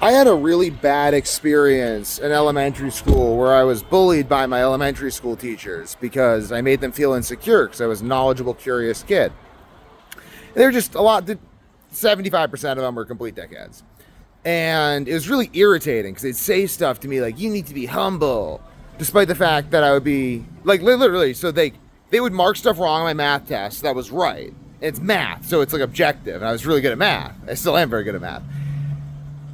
I had a really bad experience in elementary school where I was bullied by my elementary school teachers because I made them feel insecure because I was a knowledgeable, curious kid. They're just a lot, 75% of them were complete dickheads. And it was really irritating because they'd say stuff to me like, you need to be humble, despite the fact that I would be, like, literally, so they would mark stuff wrong on my math test that was right. It's math, so it's like objective, and I was really good at math. I still am very good at math.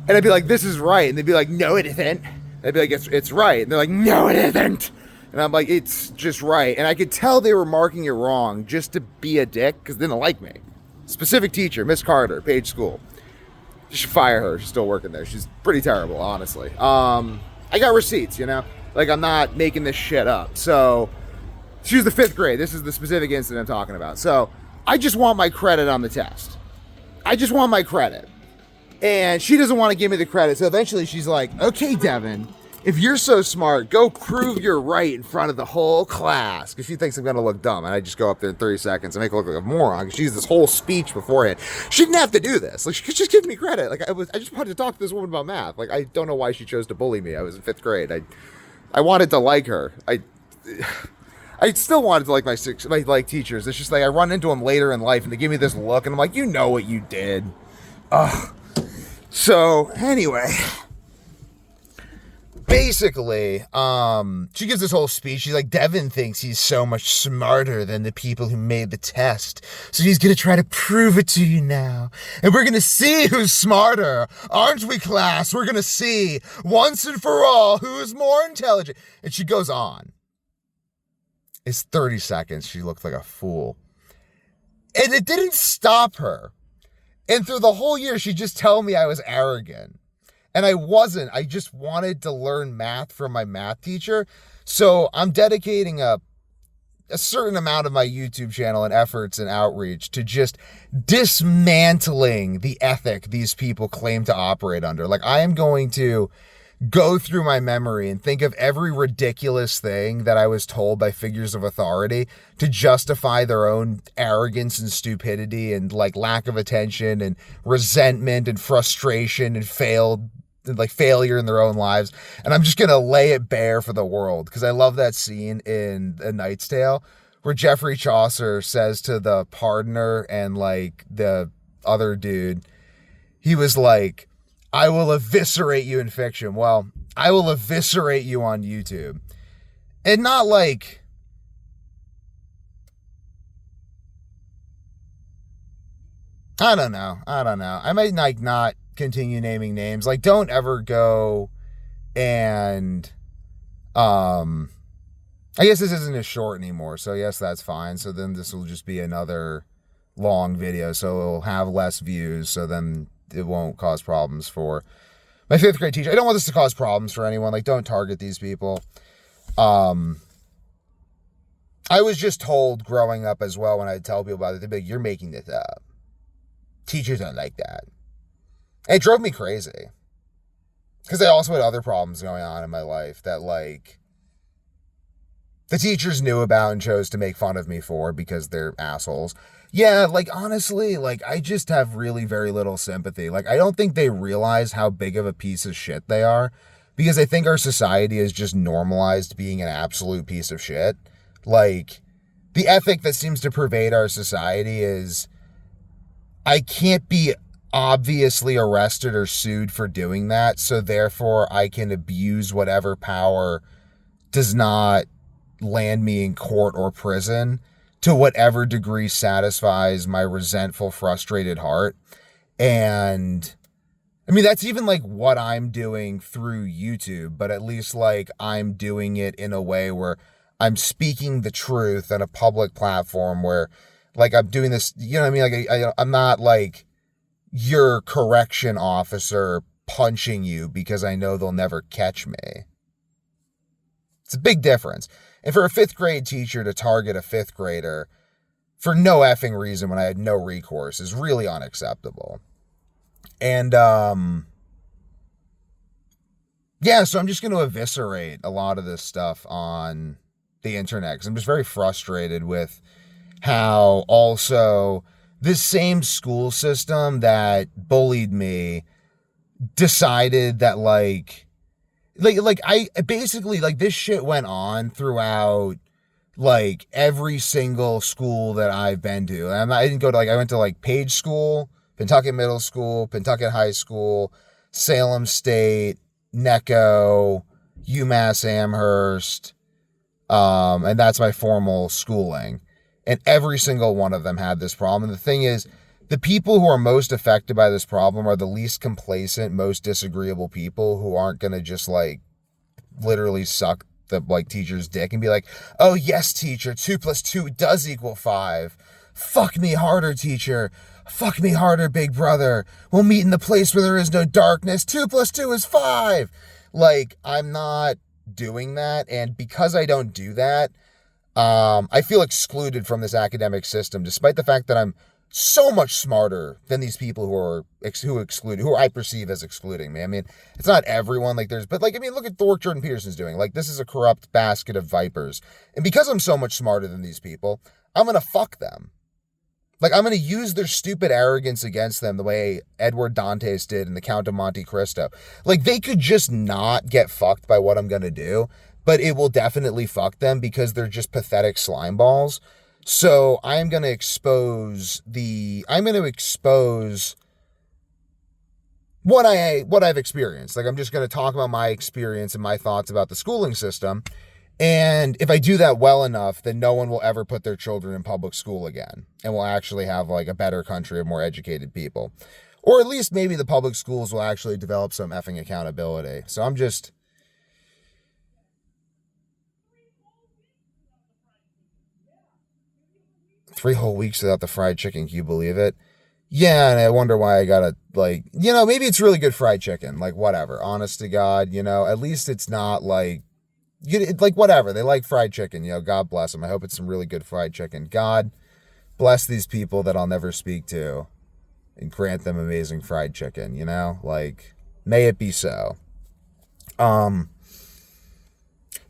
And I'd be like, this is right. And they'd be like, no, it isn't. I'd be like, it's right. And they're like, no, it isn't. And I'm like, it's just right. And I could tell they were marking it wrong just to be a dick because they didn't like me. Specific teacher, Miss Carter, Page School. You should fire her. She's still working there. She's pretty terrible, honestly. I got receipts, you know? Like, I'm not making this shit up. So, she was the 5th grade. This is the specific incident I'm talking about. So, I just want my credit on the test. I just want my credit. And she doesn't want to give me the credit. So eventually she's like, okay, Devin, if you're so smart, go prove you're right in front of the whole class. Because she thinks I'm going to look dumb. And I just go up there in 30 seconds and make her look like a moron. Because she used this whole speech beforehand. She didn't have to do this. Like, she could just give me credit. Like, I just wanted to talk to this woman about math. Like, I don't know why she chose to bully me. I was in 5th grade. I wanted to like her. I still wanted to like my teachers. It's just like I run into them later in life and they give me this look. And I'm like, you know what you did. Ugh. So, anyway, basically, she gives this whole speech. She's like, Devin thinks he's so much smarter than the people who made the test. So he's going to try to prove it to you now. And we're going to see who's smarter. Aren't we, class? We're going to see once and for all who's more intelligent. And she goes on. It's 30 seconds. She looked like a fool. And it didn't stop her. And through the whole year, she'd just tell me I was arrogant. And I wasn't. I just wanted to learn math from my math teacher. So I'm dedicating a certain amount of my YouTube channel and efforts and outreach to just dismantling the ethic these people claim to operate under. Like, I am going to go through my memory and think of every ridiculous thing that I was told by figures of authority to justify their own arrogance and stupidity and like lack of attention and resentment and frustration and failure in their own lives. And I'm just going to lay it bare for the world because I love that scene in A Knight's Tale where Geoffrey Chaucer says to the pardoner and like the other dude, he was like, I will eviscerate you in fiction. Well, I will eviscerate you on YouTube. And not like, I don't know. I might like not continue naming names. Like, don't ever go and, I guess this isn't as short anymore. So yes, that's fine. So then this will just be another long video. So it'll have less views. So then it won't cause problems for my 5th grade teacher. I don't want this to cause problems for anyone. Like, don't target these people. I was just told growing up as well when I tell people about it, they'd be like, you're making this up. Teachers don't like that. And it drove me crazy. Because I also had other problems going on in my life that, like, the teachers knew about and chose to make fun of me for because they're assholes. Yeah, like, honestly, like, I just have really very little sympathy. Like, I don't think they realize how big of a piece of shit they are because I think our society has just normalized being an absolute piece of shit. Like, the ethic that seems to pervade our society is I can't be obviously arrested or sued for doing that, so therefore I can abuse whatever power does not land me in court or prison to whatever degree satisfies my resentful, frustrated heart. And I mean, that's even like what I'm doing through YouTube, but at least like I'm doing it in a way where I'm speaking the truth on a public platform where like I'm doing this, you know what I mean? Like I'm not like your correction officer punching you because I know they'll never catch me. It's a big difference. And for a 5th grade teacher to target a 5th grader for no effing reason when I had no recourse is really unacceptable. And, yeah, so I'm just going to eviscerate a lot of this stuff on the internet because I'm just very frustrated with how also this same school system that bullied me decided that like I basically, like, this shit went on throughout like every single school that I've been to. I didn't go to, like, I went to like Page School, Pentucket Middle School, Pentucket High School, Salem State, Necco, UMass Amherst, and that's my formal schooling. And every single one of them had this problem. And the thing is, the people who are most affected by this problem are the least complacent, most disagreeable people who aren't going to just like literally suck the like teacher's dick and be like, oh yes, teacher, 2 + 2 does equal 5. Fuck me harder, teacher. Fuck me harder, big brother. We'll meet in the place where there is no darkness. 2 + 2 is 5. Like, I'm not doing that. And because I don't do that, I feel excluded from this academic system, despite the fact that I'm so much smarter than these people who I perceive as excluding me. I mean, it's not everyone, like, but like, I mean, look at the work Jordan Peterson's doing. Like, this is a corrupt basket of vipers. And because I'm so much smarter than these people, I'm going to fuck them. Like, I'm going to use their stupid arrogance against them the way Edward Dantes did in The Count of Monte Cristo. Like, they could just not get fucked by what I'm going to do, but it will definitely fuck them because they're just pathetic slime balls. So I'm going to expose what I've experienced. Like, I'm just going to talk about my experience and my thoughts about the schooling system. And if I do that well enough, then no one will ever put their children in public school again. And we'll actually have like a better country of more educated people. Or at least maybe the public schools will actually develop some effing accountability. So I'm just... 3 whole weeks without the fried chicken. Can you believe it? Yeah, and I wonder why I gotta, like, maybe it's really good fried chicken. Like, whatever. Honest to God, at least it's not like, like, whatever. They like fried chicken, God bless them. I hope it's some really good fried chicken. God bless these people that I'll never speak to and grant them amazing fried chicken, Like, may it be so.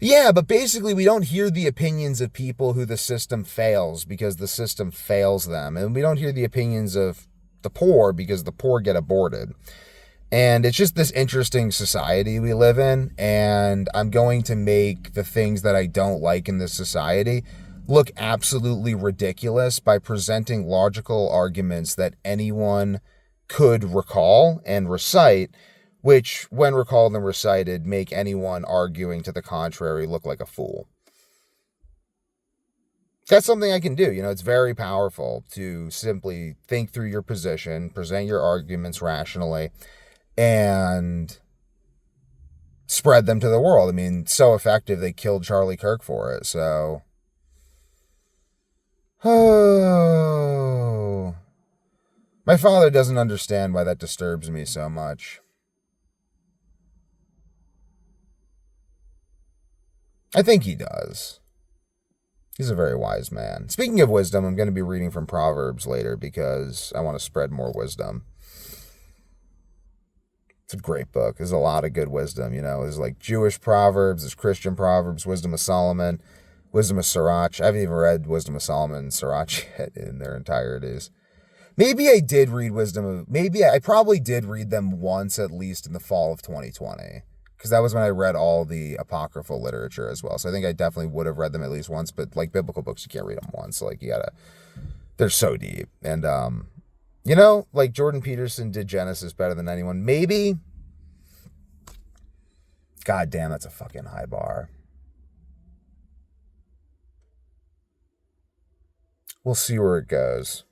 Yeah, but basically we don't hear the opinions of people who the system fails because the system fails them. And we don't hear the opinions of the poor because the poor get aborted. And it's just this interesting society we live in. And I'm going to make the things that I don't like in this society look absolutely ridiculous by presenting logical arguments that anyone could recall and recite, which, when recalled and recited, make anyone arguing to the contrary look like a fool. That's something I can do. It's very powerful to simply think through your position, present your arguments rationally, and spread them to the world. I mean, so effective, they killed Charlie Kirk for it, so... Oh... My father doesn't understand why that disturbs me so much. I think he does. He's a very wise man. Speaking of wisdom, I'm going to be reading from Proverbs later because I want to spread more wisdom. It's a great book. There's a lot of good wisdom, There's like Jewish Proverbs, there's Christian Proverbs, Wisdom of Solomon, Wisdom of Sirach. I haven't even read Wisdom of Solomon and Sirach yet in their entireties. Maybe I did read I probably did read them once at least in the fall of 2020. Because that was when I read all the apocryphal literature as well. So I think I definitely would have read them at least once. But like biblical books, you can't read them once. Like they're so deep. And, like Jordan Peterson did Genesis better than anyone. Maybe. God damn, that's a fucking high bar. We'll see where it goes.